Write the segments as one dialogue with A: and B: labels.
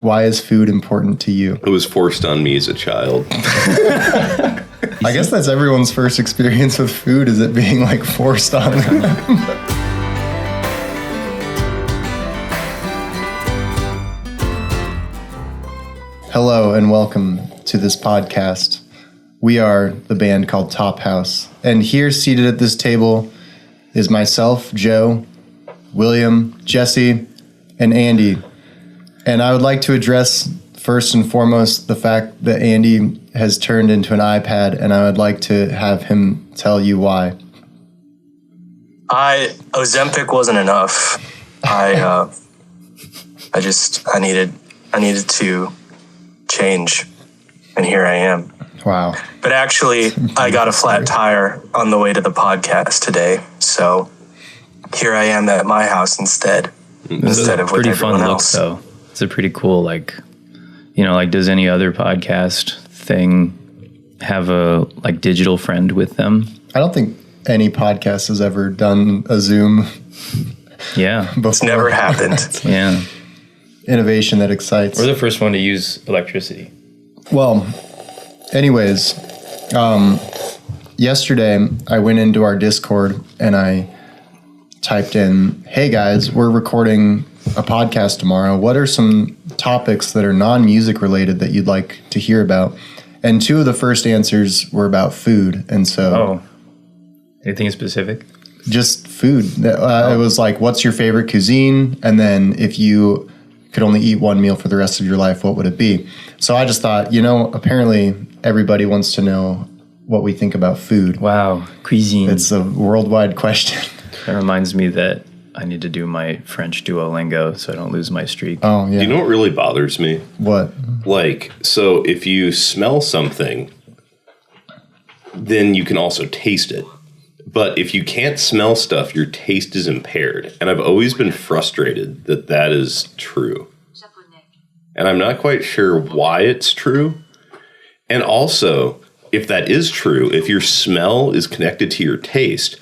A: Why is food important to you?
B: It was forced on me as a child.
A: I guess that's everyone's first experience with food, is it being like forced on them. Hello and welcome to this podcast. We are the band called TopHouse, and here seated at this table is myself, Joe, William, Jesse, and Andy. And I would like to address first and foremost the fact that Andy has turned into an iPad, and I would like to have him tell you why.
C: Ozempic wasn't enough. I needed to change, and here I am.
A: Wow.
C: But actually, I got a flat tire on the way to the podcast today, so here I am at my house instead of with everyone else.
D: Look, though. It's a pretty cool, does any other podcast thing have a digital friend with them?
A: I don't think any podcast has ever done a Zoom.
D: Yeah.
C: It's never happened.
D: Yeah.
A: Innovation that excites.
D: We're the first one to use electricity.
A: Well, anyways, yesterday I went into our Discord and I typed in, "Hey guys, we're recording a podcast tomorrow. What are some topics that are non-music related that you'd like to hear about?" And two of the first answers were about food. And so...
D: Oh. Anything specific?
A: Just food. It was like, what's your favorite cuisine? And then if you could only eat one meal for the rest of your life, what would it be? So I just thought, apparently everybody wants to know what we think about food.
D: Wow. Cuisine.
A: It's a worldwide question.
D: That reminds me that I need to do my French Duolingo so I don't lose my streak.
A: Oh, yeah.
B: Do you know what really bothers me?
A: What?
B: So if you smell something, then you can also taste it. But if you can't smell stuff, your taste is impaired. And I've always been frustrated that that is true. And I'm not quite sure why it's true. And also, if that is true, if your smell is connected to your taste,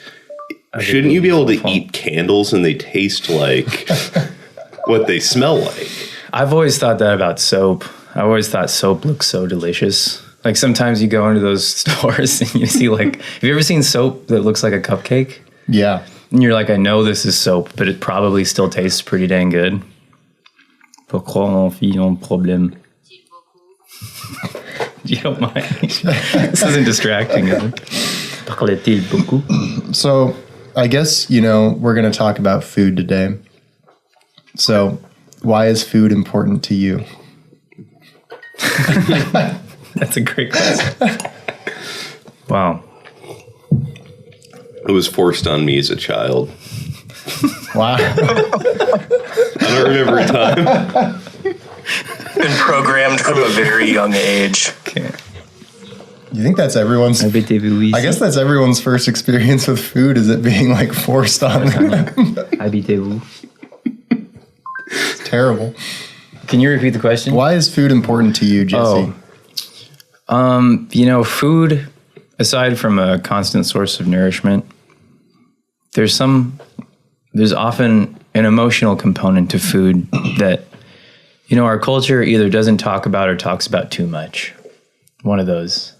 B: shouldn't you be able to eat candles and they taste like what they smell like?
D: I've always thought that about soap. I always thought soap looks so delicious. Like sometimes you go into those stores and you see have you ever seen soap that looks like a cupcake?
A: Yeah.
D: And you're like, I know this is soap, but it probably still tastes pretty dang good. Pourquoi on vit un problème? You don't mind? This isn't distracting, is it? Parle-t-il beaucoup?
A: So I guess, we're going to talk about food today. So why is food important to you?
D: That's a great question. Wow.
B: It was forced on me as a child.
A: Wow.
B: I don't remember a time.
C: Been programmed from a very young age.
D: Okay.
A: You think that's everyone's... I guess that's everyone's first experience with food, is it being forced on them.
D: Habitez-vous.
A: It's terrible.
D: Can you repeat the question?
A: Why is food important to you, Jesse?
D: Food, aside from a constant source of nourishment, there's often an emotional component to food that, our culture either doesn't talk about or talks about too much. One of those.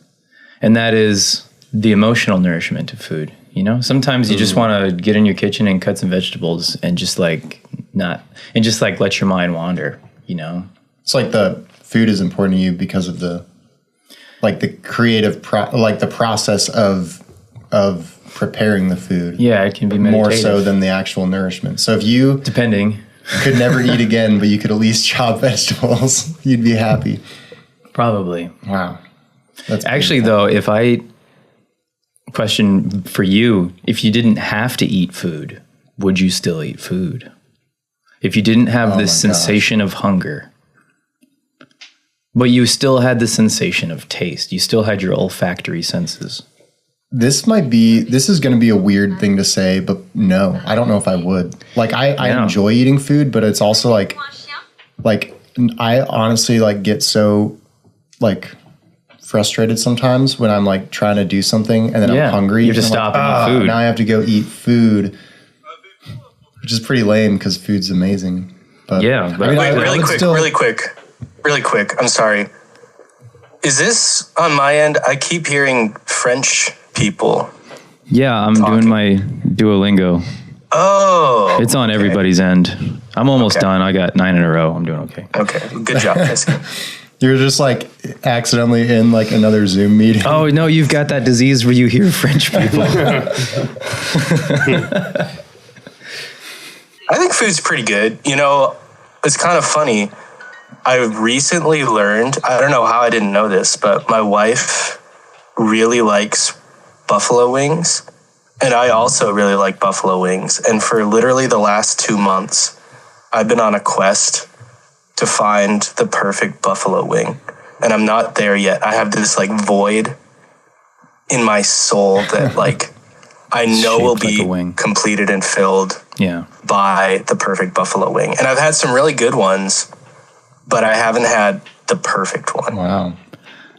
D: And that is the emotional nourishment of food. Sometimes you just want to get in your kitchen and cut some vegetables and just let your mind wander,
A: It's like the food is important to you because of the creative, the process of preparing the food.
D: Yeah, it can be meditative.
A: More so than the actual nourishment. So if you could never eat again, but you could at least chop vegetables, you'd be happy.
D: Probably.
A: Wow. That's
D: actually, though, question for you, if you didn't have to eat food, would you still eat food? If you didn't have this sensation of hunger, but you still had the sensation of taste, you still had your olfactory senses.
A: This is going to be a weird thing to say, but no, I don't know if I would. I enjoy eating food, but it's also I honestly get so frustrated sometimes when I'm trying to do something and then I'm hungry.
D: You have to stop and eat food.
A: Now I have to go eat food, which is pretty lame because food's amazing. But
D: yeah, but
C: really quick. really quick, I'm sorry. Is this on my end? I keep hearing French people.
D: Yeah, I'm doing my Duolingo.
C: Oh.
D: It's on everybody's end. I'm almost done. I got 9 in a row. I'm doing okay.
C: Okay. Good job, Jesse.
A: You're just like accidentally in like another Zoom meeting.
D: Oh, no, you've got that disease where you hear French people.
C: I think food's pretty good. You know, it's kind of funny. I recently learned, I don't know how I didn't know this, but my wife really likes buffalo wings. And I also really like buffalo wings. And for literally the last 2 months, I've been on a quest to find the perfect buffalo wing. And I'm not there yet. I have this like void in my soul that like I know will be completed and filled by the perfect buffalo wing. And I've had some really good ones, but I haven't had the perfect one.
A: Wow.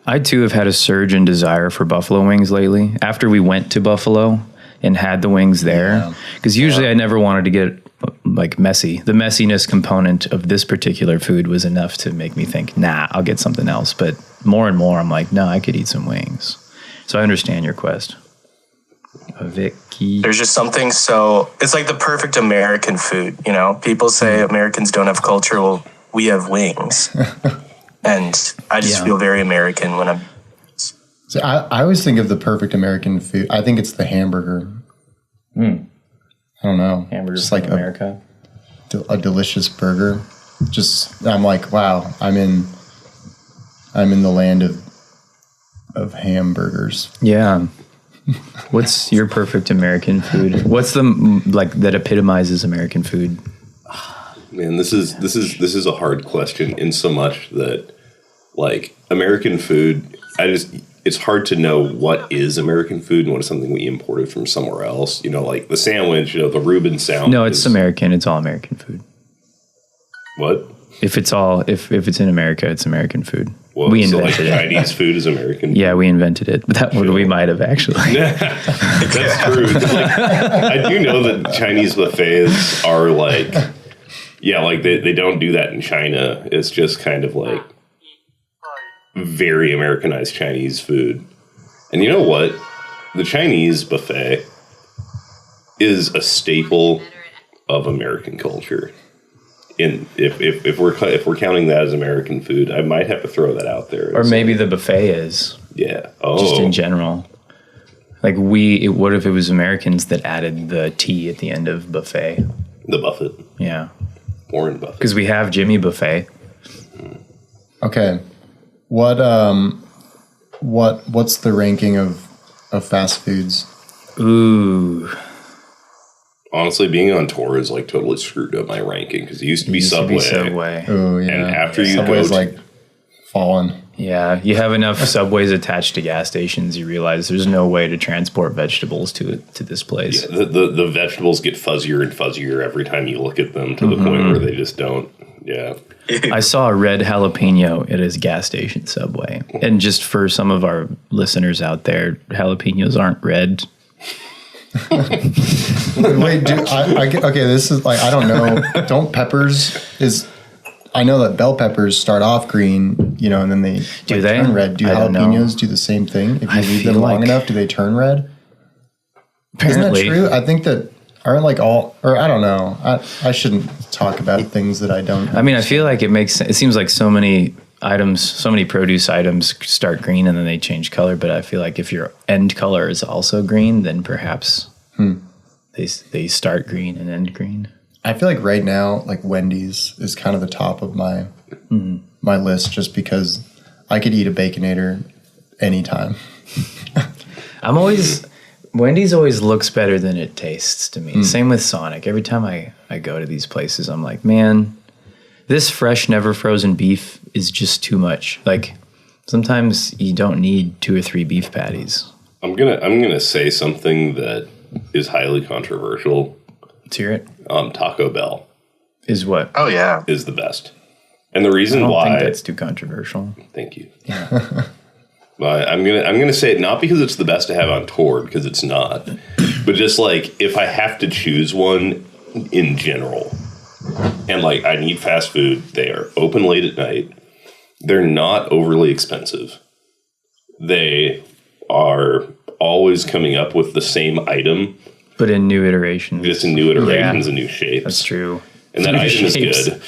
D: I too have had a surge in desire for buffalo wings lately. After we went to Buffalo and had the wings there, because usually I never wanted to get like messy. The messiness component of this particular food was enough to make me think, nah, I'll get something else. But more and more, I'm like, no, I could eat some wings. So I understand your quest. Vicky.
C: There's just something so, it's like the perfect American food, you know? People say Americans don't have culture. Well, we have wings. And I just feel very American when I'm...
A: So I always think of the perfect American food. I think it's the hamburger. I don't know.
D: Hamburger
A: just like
D: America.
A: A delicious burger. Just, I'm like, wow, I'm in the land of hamburgers.
D: Yeah. What's your perfect American food? What's the like that epitomizes American food?
B: Man, this is a hard question in so much that like American food, it's hard to know what is American food and what is something we imported from somewhere else. You know, like the sandwich, you know, the Reuben sandwich.
D: No, it's American. It's all American food.
B: What?
D: If it's in America, it's American food.
B: Well,
D: we
B: invented
D: it.
B: Chinese food is American food.
D: Yeah, we invented it. But that one we might have actually.
B: That's true. Like, I do know that Chinese buffets are like, like they don't do that in China. It's just kind of like very Americanized Chinese food. And you know what? The Chinese buffet is a staple of American culture. If we're counting that as American food, I might have to throw that out there.
D: Or maybe the buffet is.
B: Yeah.
D: Just in general. Like what if it was Americans that added the T at the end of buffet?
B: The Buffett.
D: Yeah.
B: Warren Buffett.
D: Because we have Jimmy Buffet.
A: Okay. What's the ranking of fast foods?
D: Ooh.
B: Honestly, being on tour is like totally screwed up my ranking because it used to be Subway.
A: Oh yeah.
B: And after you
A: Subway's
B: go
A: like fallen.
D: Yeah, you have enough Subways attached to gas stations, you realize there's no way to transport vegetables to this place.
B: Yeah, the vegetables get fuzzier and fuzzier every time you look at them to the point where they just don't. Yeah.
D: I saw a red jalapeno at his gas station Subway. And just for some of our listeners out there, jalapenos aren't red.
A: Wait, okay, this is like, I don't know. Don't I know that bell peppers start off green, you know, and then they turn red. Do jalapenos do the same thing? If you leave them long enough, do they turn red?
D: Apparently.
A: Isn't that true? I think that aren't like all, or I don't know. I shouldn't talk about things that I don't.
D: I mean, I feel like it seems like so many produce items start green and then they change color. But I feel like if your end color is also green, then perhaps they start green and end green.
A: I feel like right now, like Wendy's is kind of the top of my list, just because I could eat a Baconator anytime.
D: Wendy's always looks better than it tastes to me. Same with Sonic. Every time I go to these places, I'm like, man, this fresh, never frozen beef is just too much. Like sometimes you don't need 2 or 3 beef patties.
B: I'm gonna say something that is highly controversial.
D: Let's hear it.
B: Taco Bell
D: is what?
C: Oh yeah,
B: is the best, and the reason why
D: I don't think that's too controversial.
B: Thank you. Yeah. I'm gonna say it not because it's the best to have on tour, because it's not, but just like if I have to choose one in general, and like I need fast food, they are open late at night. They're not overly expensive. They are always coming up with the same item,
D: but in new iterations.
B: just in new iterations and new shapes.
D: That's true.
B: And that item is good.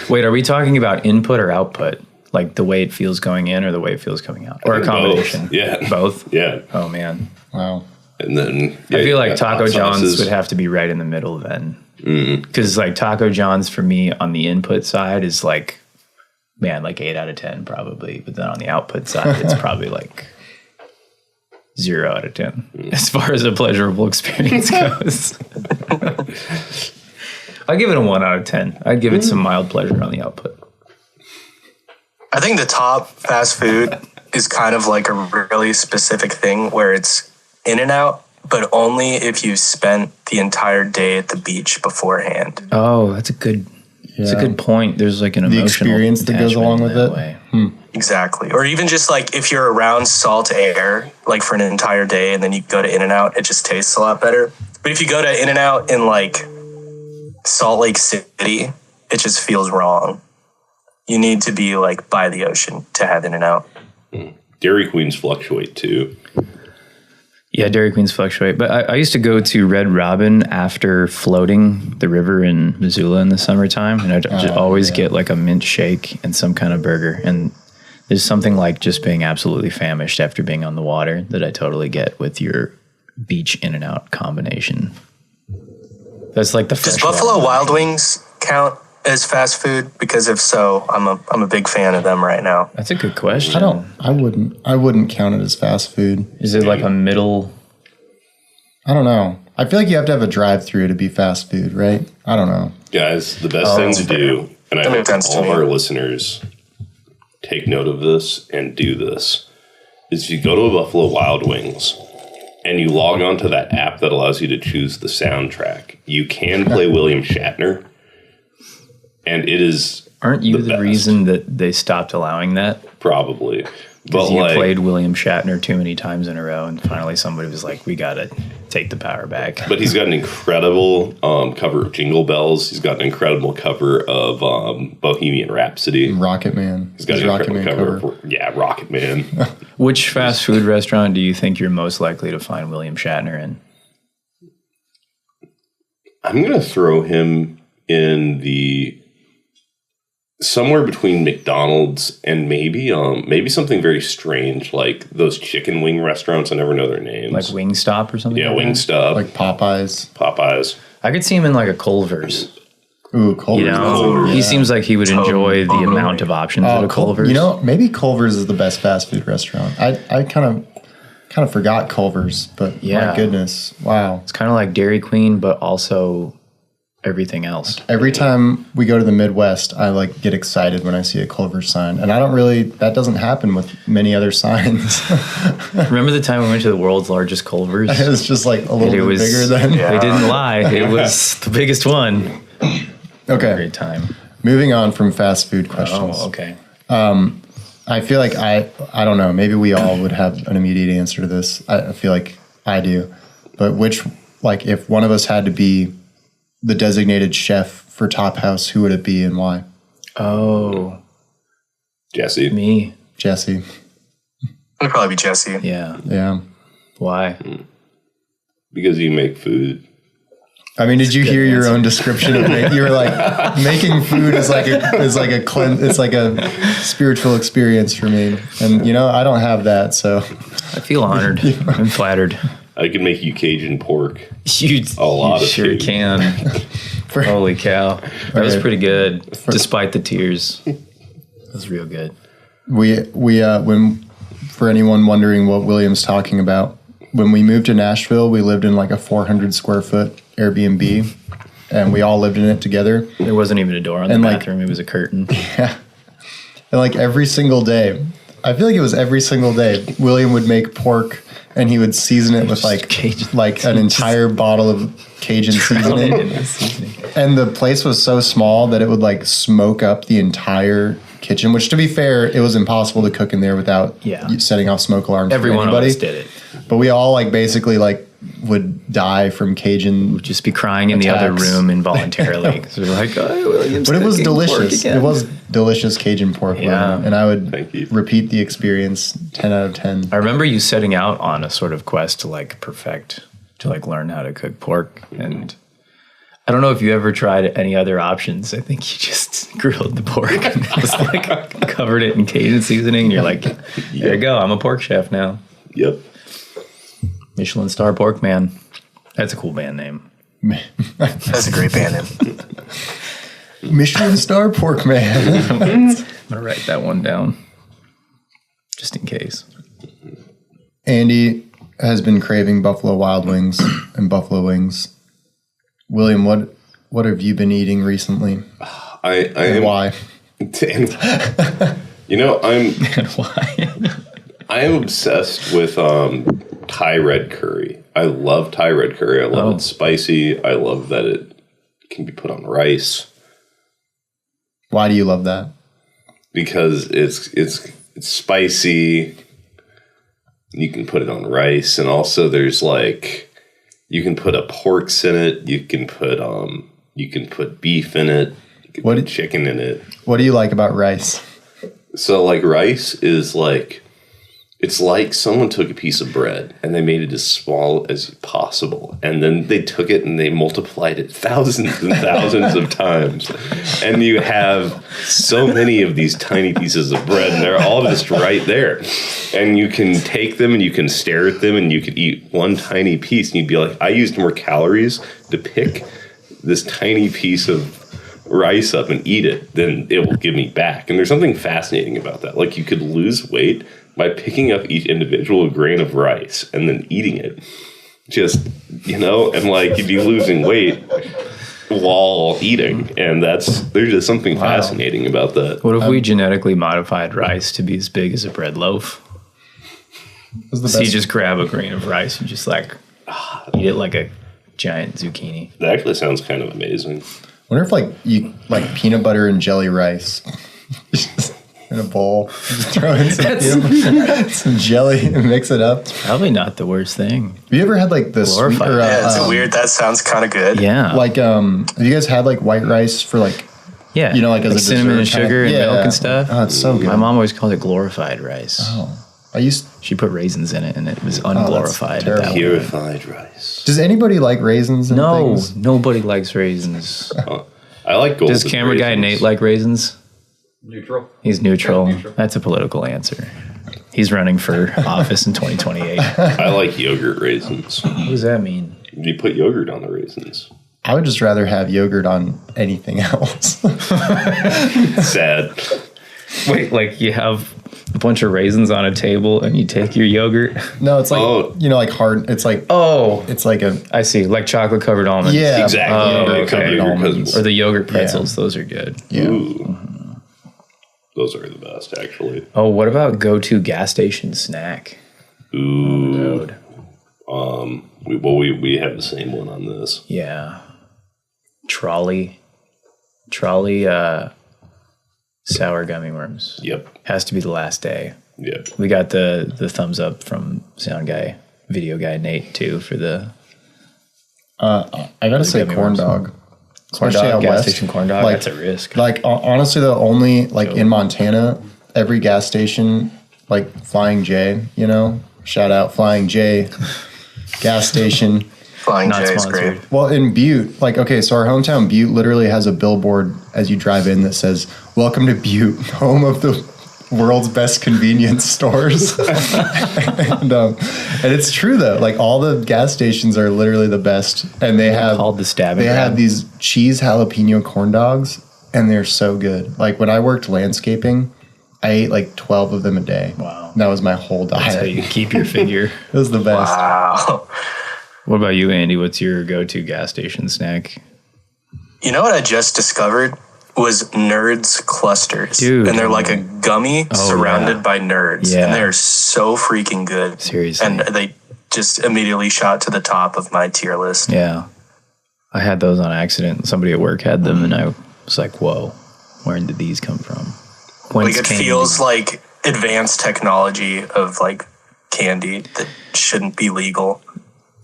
D: Wait, are we talking about input or output? Like the way it feels going in or the way it feels coming out? Or a combination?
B: Both. Yeah.
D: Both?
B: Yeah.
D: Oh, man.
A: Wow.
B: And then
D: I feel like Taco John's would have to be right in the middle then. Because like Taco John's for me on the input side is like, man, like 8 out of 10 probably. But then on the output side, it's probably like 0 out of 10 as far as a pleasurable experience goes. I give it a 1 out of 10. I'd give it some mild pleasure on the output.
C: I think the top fast food is kind of like a really specific thing where it's in and out, but only if you've spent the entire day at the beach beforehand.
D: Oh, that's a good point. There's like an emotional
A: experience that goes along with it.
D: Way.
C: Exactly. Or even just like if you're around salt air, like for an entire day, and then you go to In-N-Out, it just tastes a lot better. But if you go to In-N-Out in like Salt Lake City, it just feels wrong. You need to be like by the ocean to have In-N-Out.
B: Dairy Queens fluctuate too.
D: Yeah, Dairy Queens fluctuate. But I used to go to Red Robin after floating the river in Missoula in the summertime. And I'd always get like a mint shake and some kind of burger. And there's something like just being absolutely famished after being on the water that I totally get with your beach In-N-Out combination. That's like the
C: Does Buffalo Wild Wings count as fast food? Because if so, I'm a big fan of them right now.
D: That's a good question.
A: I wouldn't count it as fast food.
D: Is it like a middle?
A: I don't know. I feel like you have to have a drive-through to be fast food, right? I don't know.
B: Guys, the best thing to do, and I hope all of our listeners take note of this and do this, is if you go to a Buffalo Wild Wings and you log on to that app that allows you to choose the soundtrack, you can play William Shatner. And it is.
D: Aren't you the
B: best.
D: reason that they stopped allowing that?
B: Probably.
D: Because
B: But
D: you
B: like,
D: played William Shatner too many times in a row, and finally somebody was like, "We gotta take the power back."
B: but he's got an incredible cover of Jingle Bells. He's got an incredible cover of Bohemian Rhapsody.
A: Rocket Man.
B: He's got an incredible cover of Rocket Man.
D: Which fast food restaurant do you think you're most likely to find William Shatner in?
B: I'm gonna throw him in the somewhere between McDonald's and maybe something very strange like those chicken wing restaurants. I never know their names.
D: Like Wingstop or something?
B: Yeah,
D: like
B: Wingstop.
A: Like Popeyes.
B: Popeyes.
D: I could see him in like a Culver's.
A: Ooh, Culver's.
D: You know,
B: Culver's.
D: he seems like he would enjoy the amount of options at a Culver's.
A: You know, maybe Culver's is the best fast food restaurant. I kind of forgot Culver's, but
D: Yeah.
A: my goodness, wow.
D: It's kind of like Dairy Queen, but also everything else.
A: Every time we go to the Midwest, I like get excited when I see a Culver's sign, and that doesn't happen with many other signs.
D: Remember the time we went to the world's largest Culver's?
A: It was just like a little bit bigger than.
D: They didn't lie. It was the biggest one.
A: Okay.
D: Great time.
A: Moving on from fast food questions.
D: Oh, okay.
A: I feel like I don't know. Maybe we all would have an immediate answer to this. I feel like I do, but if one of us had to be the designated chef for TopHouse, who would it be and why?
D: Oh,
B: Jesse.
D: me.
A: Jesse.
C: It'd probably be Jesse.
D: Yeah.
A: Yeah.
D: Why?
B: Because you make food.
A: I mean, did you hear your own description of it? You were like, making food is like a spiritual experience for me. And I don't have that, so
D: I feel honored. I'm flattered.
B: I can make you Cajun pork.
D: You
B: lot of
D: sure
B: food.
D: can. Holy cow. That was pretty good, despite the tears. That was real good.
A: When for anyone wondering what William's talking about, when we moved to Nashville, we lived in like a 400 square foot Airbnb, and we all lived in it together.
D: There wasn't even a door on the bathroom. It was a curtain.
A: Yeah. And like every single day, I feel like it was every single day, William would make pork and he would season it with like an entire bottle of Cajun seasoning. And the place was so small that it would like smoke up the entire kitchen, which to be fair, it was impossible to cook in there without setting off smoke alarms.
D: Everyone
A: for anybody.
D: else did it.
A: But we all like basically like would die from Cajun.
D: Would just be crying in the other
A: attacks.
D: room involuntarily. So we're like, oh, William's
A: But it was
D: cooking pork
A: delicious.
D: again.
A: It was delicious Cajun pork.
D: Yeah.
A: William, and I would
B: Thank you.
A: repeat the experience 10 out of 10.
D: I remember you setting out on a sort of quest to like perfect, to like learn how to cook pork. And I don't know if you ever tried any other options. I think you just grilled the pork and just like covered it in Cajun seasoning. You're like, there you go. I'm a pork chef now.
B: Yep.
D: Michelin star pork man. That's a cool band name.
C: That's a great band name.
A: Michelin star pork man.
D: I'm gonna write that one down just in case.
A: Andy has been craving Buffalo Wild Wings and buffalo wings. William, what have you been eating recently?
B: I
A: And
B: am,
A: why?
B: You know,
D: And why?
B: I am obsessed with Thai red curry. I love Thai red curry. I love it spicy. I love that it can be put on rice
A: Why do you love that?
B: because it's spicy. You can put it on rice, and also there's like you can put a porks in it. You can put beef in it. You can put chicken in it.
A: What do you like about rice?
B: So like rice is like, it's like someone took a piece of bread and they made it as small as possible. And then they took it and they multiplied it thousands and thousands of times. And you have so many of these tiny pieces of bread and they're all just right there. And you can take them and you can stare at them and you could eat one tiny piece and you'd be like, I used more calories to pick this tiny piece of rice up and eat it than it will give me back. And there's something fascinating about that. Like you could lose weight by picking up each individual grain of rice and then eating it. Just, and like you'd be losing weight while eating. And there's just something fascinating about that.
D: What if we genetically modified rice to be as big as a bread loaf? So you just grab a grain of rice and just like eat it like a giant zucchini.
B: That actually sounds kind of amazing.
A: Wonder if like you like peanut butter and jelly rice in a bowl. Just throw in some jelly and mix it up.
D: Probably not the worst thing.
A: Have you ever had like the sweet
D: Glorified.
A: or
C: That sounds kind of good.
D: Yeah.
A: like have you guys had like white rice for like
D: yeah.
A: like as a
D: cinnamon and
A: dessert kinda-
D: sugar and
A: Yeah.
D: milk and stuff.
A: Oh, it's so good.
D: My mom always called it glorified rice.
A: I used
D: She put raisins in it and it was unglorified.
A: terrible.
D: at that point.
B: Purified rice.
A: Does anybody like raisins and
D: No,
A: things?
D: nobody likes raisins.
B: I like golden
D: Does camera guy
B: raisins.
D: Nate like raisins?
E: Neutral.
D: He's neutral.
E: Yeah, neutral.
D: That's a political answer. He's running for office in 2028. What
B: I like yogurt raisins.
D: does that mean?
B: You put yogurt on the raisins.
A: I would just rather have yogurt on anything else.
B: Sad.
D: Wait, like you have a bunch of raisins on a table and you take your yogurt?
A: No, it's like
B: Oh.
A: like hard. It's like
D: Oh,
A: it's like a
D: I see. Like chocolate covered almonds.
A: yeah
B: Exactly.
D: Oh,
B: They come
D: okay.
B: yogurt
A: Almonds.
B: pretzels.
D: Or the yogurt pretzels. Those are good.
A: Yeah.
B: Ooh. Those are the best, actually.
D: Oh, what about go-to gas station snack?
B: Ooh.
D: Road.
B: We have the same one on this.
D: Yeah. Trolley, sour gummy worms.
B: Yep.
D: Has to be the last day.
B: Yep.
D: We got the thumbs up from sound guy, video guy Nate too for the
A: I gotta say
D: gummy
A: corn
D: worms.
A: dog.
D: corn
A: Especially
D: dog,
A: out
D: gas
A: west.
D: station corn dog.
A: Like-
D: That's a risk.
A: Like honestly, the only like in Montana, every gas station, like Flying J, shout out Flying J, gas station.
C: Flying
D: Not
C: J is
D: sponsored.
C: great.
A: Well, in Butte, like okay, so our hometown Butte literally has a billboard as you drive in that says "Welcome to Butte, home of the world's best convenience stores." and it's true though. Like all the gas stations are literally the best, and they have
D: Called the stab and
A: They
D: grab.
A: have these cheese jalapeno corn dogs, and they're so good. Like when I worked landscaping, I ate like 12 of them a day.
D: Wow.
A: And that was my whole diet.
D: That's how you keep your figure.
A: It was the best.
C: Wow.
D: What about you, Andy? What's your go-to gas station snack?
C: You know what I just discovered was Nerds clusters.
D: Dude.
C: And they're like a gummy surrounded
D: yeah.
C: by nerds.
D: Yeah.
C: And they're so freaking good.
D: Seriously.
C: And they just immediately shot to the top of my tier list.
D: Yeah. I had those on accident. Somebody at work had them, and I was like, whoa, where did these come from? Whence
C: Like it
D: came
C: feels
D: these?
C: like advanced technology of like candy that shouldn't be legal.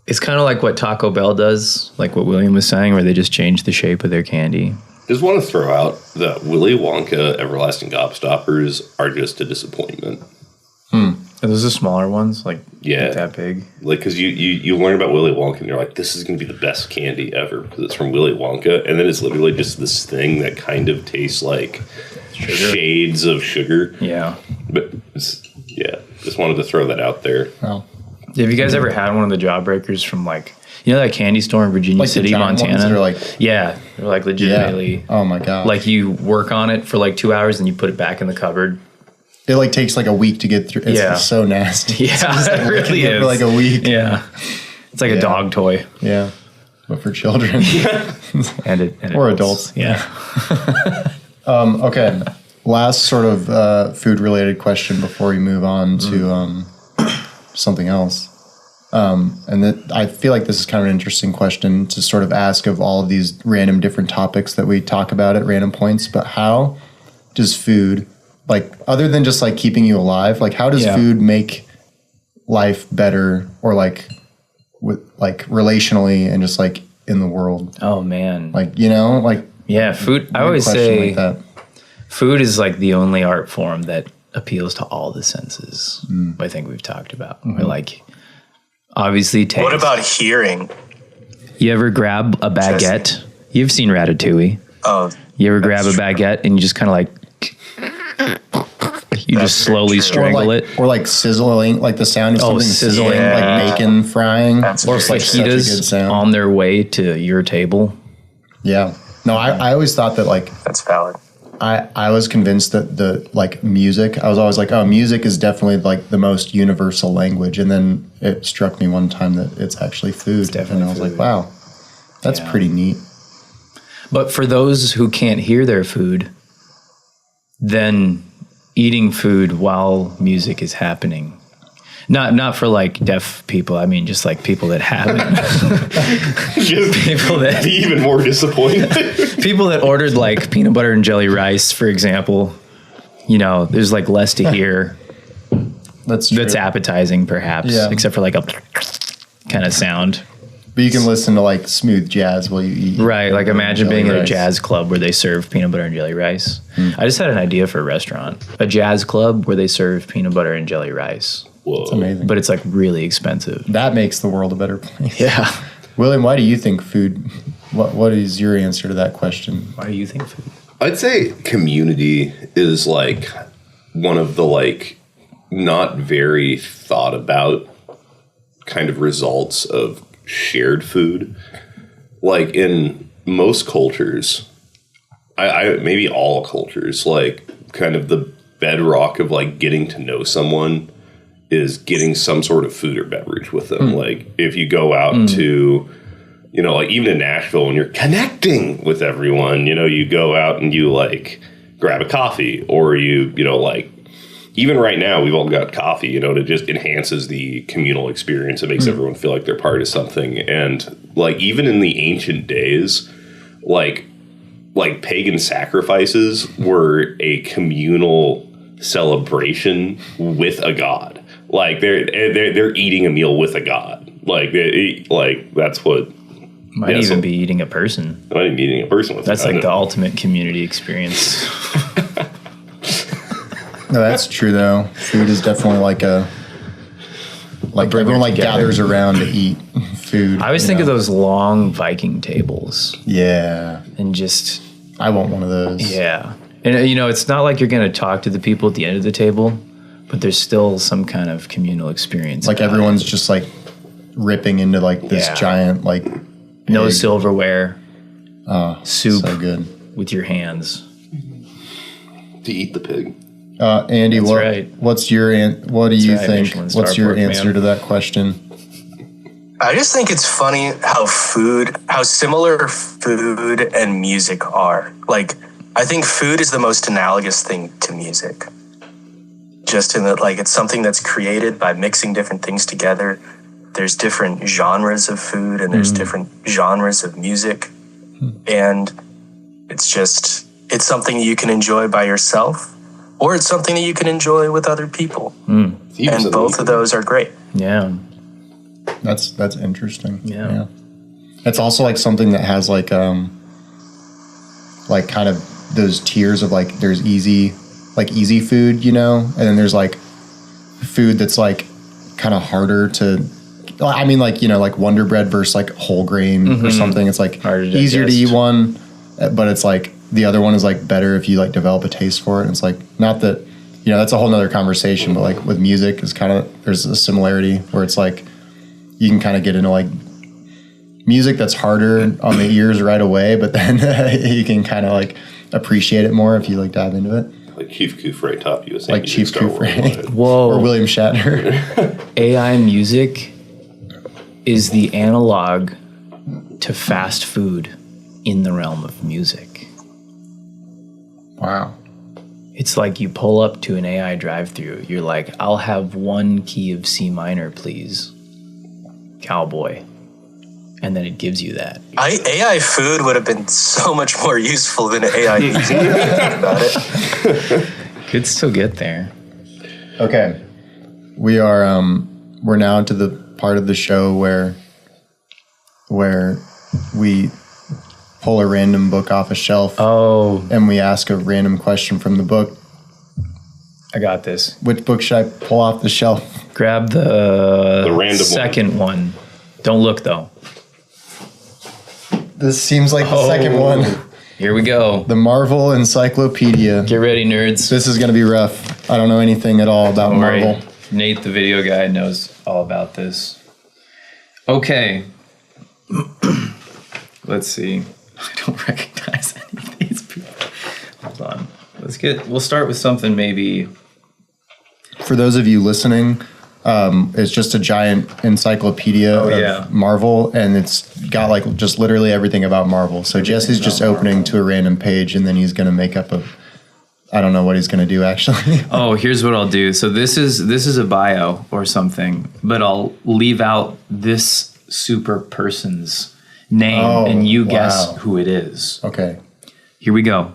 D: It's kind of like what Taco Bell does, like what William was saying, where they just change the shape of their candy.
B: Just want to throw out that Willy Wonka Everlasting Gobstoppers are just a disappointment.
D: Are those the smaller ones? Like that big?
B: Like, because you learn about Willy Wonka and you're like, this is going to be the best candy ever because it's from Willy Wonka. And then it's literally just this thing that kind of tastes like shades of sugar.
D: Yeah.
B: But, just wanted to throw that out there.
A: Well,
D: have you guys ever had one of the Jawbreakers from like, you know that candy store in Virginia City, Montana?
A: They're like,
D: they're like legitimately.
A: Yeah. Oh my god!
D: Like you work on it for like 2 hours and you put it back in the cupboard.
A: It like takes like a week to get through. It's so nasty.
D: Yeah, it really is.
A: For like a week.
D: Yeah, it's like a dog toy.
A: Yeah, but for children
D: and
A: or adults.
D: Yeah.
A: Okay. Last sort of food related question before we move on to something else. And that I feel like this is kind of an interesting question to sort of ask of all of these random different topics that we talk about at random points. But how does food, like, other than just like keeping you alive, like how does food make life better, or like with like relationally and just like in the world?
D: Oh man.
A: Like, you know, like,
D: food. I always say like food is like the only art form that appeals to all the senses. I think we've talked about. We're like, obviously taste.
C: What about hearing?
D: You ever grab a baguette? You've seen Ratatouille.
C: Oh.
D: You ever grab a baguette and you just kind of like, you just slowly strangle it?
A: Or like sizzling, like the sound of something
D: sizzling,
A: like bacon frying.
C: That's
A: Or
C: or
A: fajitas
D: on their way to your table.
A: Yeah. No, I always thought that like,
C: that's valid.
A: I was convinced that the like music, I was always like, oh, music is definitely like the most universal language. And then it struck me one time that it's actually food. And I was like, wow, that's pretty neat.
D: But for those who can't hear their food, then eating food while music is happening. Not for like deaf people. I mean, just like people that haven't.
B: Just
D: people that
B: be even more disappointed.
D: People that ordered like peanut butter and jelly rice, for example. You know, there's like less to hear.
A: That's true.
D: That's appetizing, perhaps, except for like a kind of sound.
A: But you can listen to like smooth jazz while you eat.
D: Right. Like imagine being at a jazz club where they serve peanut butter and jelly rice. I just had an idea for a restaurant. A jazz club where they serve peanut butter and jelly rice.
B: Whoa.
A: It's amazing.
D: But it's like really expensive.
A: That makes the world a better place.
D: Yeah.
A: William, why do you think food, what is your answer to that question?
D: Why do you think food?
B: I'd say community is like one of the like not very thought about kind of results of shared food. Like in most cultures, I maybe all cultures, like kind of the bedrock of like getting to know someone is getting some sort of food or beverage with them. Like if you go out to, you know, like even in Nashville, when you're connecting with everyone, you know, you go out and you like grab a coffee, or you know, like even right now we've all got coffee, you know, and it just enhances the communal experience. It makes everyone feel like they're part of something. And like even in the ancient days, like pagan sacrifices were a communal celebration with a god. Like they're eating a meal with a god. Like that's what
D: might even be eating a person.
B: Might even be eating a person with.
D: That's like the ultimate community experience.
A: No, that's true though. Food is definitely like everyone like gathers around to eat food.
D: I always think of those long Viking tables.
A: Yeah,
D: and just
A: I want one of those.
D: Yeah, and you know, it's not like you're going to talk to the people at the end of the table, but there's still some kind of communal experience.
A: Like everyone's just like ripping into like this giant like
D: no silverware, soup,
A: so good
D: with your hands
B: to eat the pig.
A: Andy, what's your what do you think? What's your answer to that question?
C: I just think it's funny how similar food and music are. Like, I think food is the most analogous thing to music. Just in that, like, it's something that's created by mixing different things together. There's different genres of food and there's different genres of music. And it's something you can enjoy by yourself, or it's something that you can enjoy with other people. And both of those are great.
D: Yeah.
A: That's interesting.
D: Yeah.
A: It's also like something that has like kind of those tiers of like there's easy food, you know, and then there's like food that's like kind of harder to. I mean, like, you know, like Wonder Bread versus like whole grain or something. It's like easier to eat one, but it's like the other one is like better if you like develop a taste for it. And it's like not that, you know, that's a whole nother conversation. But like with music, is kind of there's a similarity where it's like you can kind of get into like music that's harder on the ears right away, but then you can kind of like appreciate it more if you like dive into it.
B: Like Chief Kufray Top USA.
A: Like Chief Kufray.
D: Whoa.
A: Or William Shatner.
D: AI music is the analog to fast food in the realm of music.
A: Wow.
D: It's like you pull up to an AI drive-thru. You're like, I'll have one key of C minor, please. Cowboy. And then it gives you that.
C: AI food would have been so much more useful than AI music. About it.
D: Could still get there.
A: Okay. We're now to the part of the show where we pull a random book off a shelf.
D: Oh.
A: And we ask a random question from the book.
D: I got this.
A: Which book should I pull off the shelf?
D: Grab the
B: random
D: second one. Don't look, though.
A: This seems like the second one.
D: Here we go.
A: The Marvel Encyclopedia.
D: Get ready, nerds.
A: This is going to be rough. I don't know anything at all about Marvel.
D: Nate, the video guy, knows all about this. Okay. Let's see. I don't recognize any of these people. Hold on. We'll start with something maybe.
A: For those of you listening, it's just a giant encyclopedia of Marvel, and it's got like just literally everything about Marvel. So Jesse's just opening to a random page, and then he's going to make up I don't know what he's going to do actually.
D: Oh, here's what I'll do. So this is a bio or something, but I'll leave out this super person's name and you guess who it is.
A: Okay.
D: Here we go.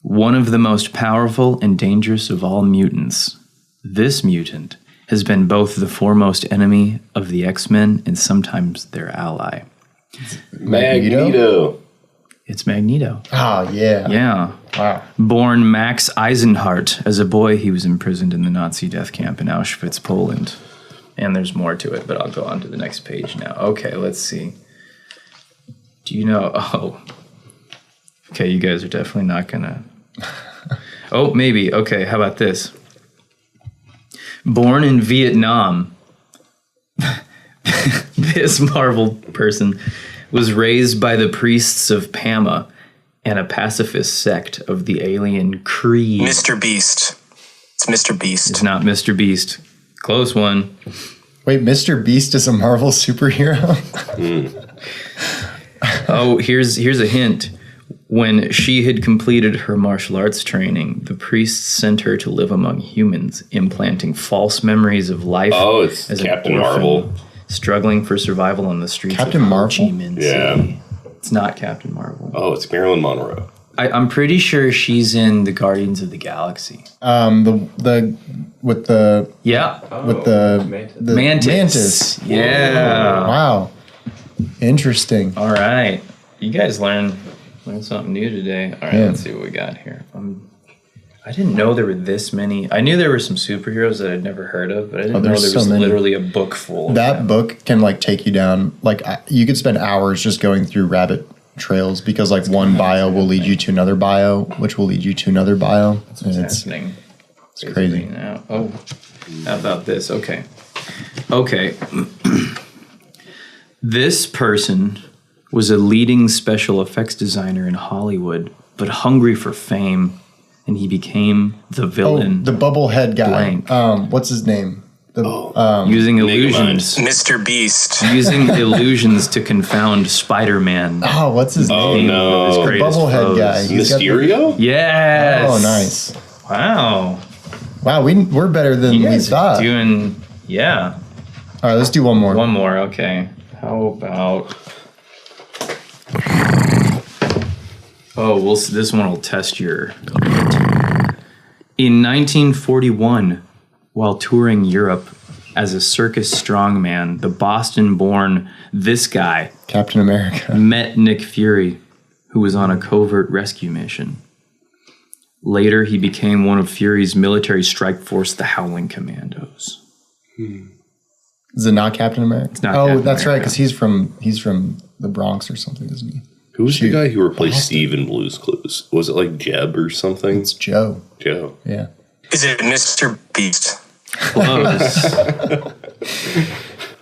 D: One of the most powerful and dangerous of all mutants. This mutant has been both the foremost enemy of the X-Men and sometimes their ally.
B: Magneto.
D: It's Magneto.
A: Oh, yeah.
D: Yeah.
A: Wow.
D: Born Max Eisenhardt. As a boy, he was imprisoned in the Nazi death camp in Auschwitz, Poland. And there's more to it, but I'll go on to the next page now. Okay, let's see. Do you know... Oh. Okay, you guys are definitely not gonna... Oh, maybe. Okay, how about this? Born in Vietnam, this Marvel person was raised by the priests of Pama and a pacifist sect of the alien Kree.
C: Mr. Beast. It's Mr. Beast.
D: It's not Mr. Beast. Close one.
A: Wait, Mr. Beast is a Marvel superhero?
D: Oh, here's a hint. When she had completed her martial arts training, the priests sent her to live among humans, implanting false memories of life.
B: Oh, it's
D: as
B: Captain
D: an orphan,
B: Marvel.
D: Struggling for survival on the streets
A: Captain
D: of
A: Marvel?
D: Ho Chi Minh
B: Yeah.
D: City. It's not Captain Marvel.
B: Oh, it's Marilyn Monroe.
D: I'm pretty sure she's in the Guardians of the Galaxy.
A: With the
D: Mantis. Yeah.
A: Wow. Interesting.
D: All right. You guys learned something new today. All right, Let's see what we got here. I didn't know there were this many. I knew there were some superheroes that I'd never heard of, but I didn't know there was literally a book full of them.
A: Book can like take you down. Like you could spend hours just going through rabbit trails because like one bio will lead you to another bio, which will lead you to another bio.
D: That's what's happening.
A: It's crazy.
D: Now. Oh, how about this? Okay. This person was a leading special effects designer in Hollywood, but hungry for fame, and he became the villain.
A: The bubblehead guy.
D: Blank.
A: What's his name?
D: Using illusions.
C: Mr. Beast.
D: Using illusions to confound Spider-Man.
A: Oh, what's his name?
B: no.
A: The bubblehead guy.
B: Mysterio?
D: Yes.
A: Oh, nice.
D: Wow.
A: Wow, we're better than
D: You
A: we
D: guys
A: thought.
D: are doing, yeah.
A: All right, let's do one more.
D: One more, okay. How about... Oh, this one will test your... In 1941, while touring Europe, as a circus strongman, the Boston-born this guy
A: Captain America.
D: met Nick Fury, who was on a covert rescue mission. Later, he became one of Fury's military strike force, the Howling Commandos.
A: Is it not Captain America?
D: It's not
A: oh,
D: Captain
A: that's right,
D: America.
A: because he's from the Bronx or something, isn't he?
B: Who was the guy who replaced Steve in Blue's Clues? Was it like Jeb or something?
A: It's Joe.
B: Joe.
A: Yeah.
C: Is it Mr. Beast?
D: Close.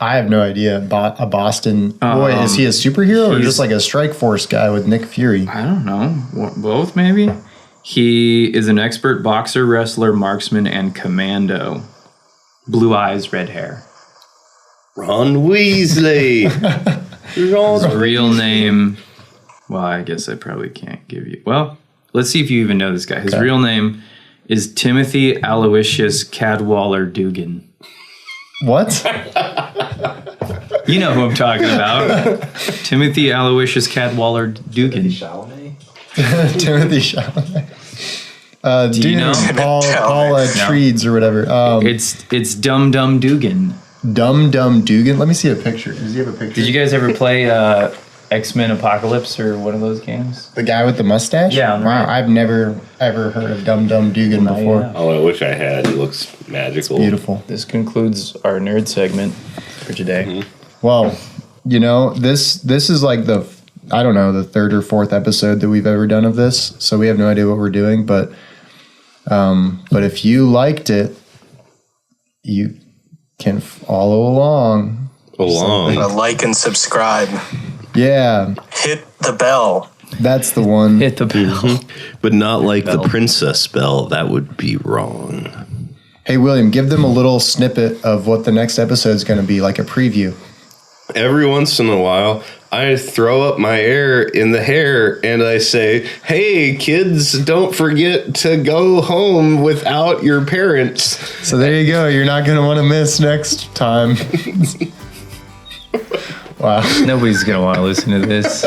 A: I have no idea. A Boston boy, is he a superhero or
D: he's-
A: just like a strike force guy with Nick Fury?
D: I don't know. Both, maybe? He is an expert boxer, wrestler, marksman, and commando. Blue eyes, red hair.
B: Ron Weasley.
D: His real name... Well, I guess I probably can't give you... Well, let's see if you even know this guy. His real name is Timothy Aloysius Cadwallader Dugan.
A: What?
D: You know who I'm talking about. Timothy Aloysius Cadwallader Dugan.
A: Timothy Chalamet.
D: Do you know?
A: Paul Treeds or whatever.
D: It's Dum Dum Dugan.
A: Dum Dugan. Let me see a picture. Does he have a picture?
D: Did you guys ever play X-Men Apocalypse or one of those games?
A: The guy with the mustache?
D: Yeah.
A: Wow, I've never ever heard of Dum Dugan before.
D: yeah.
B: Oh, I wish I had. He looks magical.
A: Beautiful.
D: This concludes our nerd segment for today.
B: Mm-hmm.
A: Well, you know, this is like the third or fourth episode that we've ever done of this, so we have no idea what we're doing. But if you liked it, you can follow along.
C: Like and subscribe.
A: Yeah,
C: Hit the bell.
A: that's the one.
D: Hit the bell.
B: But not like the princess spell. That would be wrong.
A: Hey, William, give them a little snippet of what the next episode is going to be, like a preview.
B: Every once in a while, I throw up my air in the hair and I say, hey, kids, don't forget to go home without your parents.
A: So there you go. You're not going to want to miss next time. Wow.
D: Nobody's going to want to listen to this.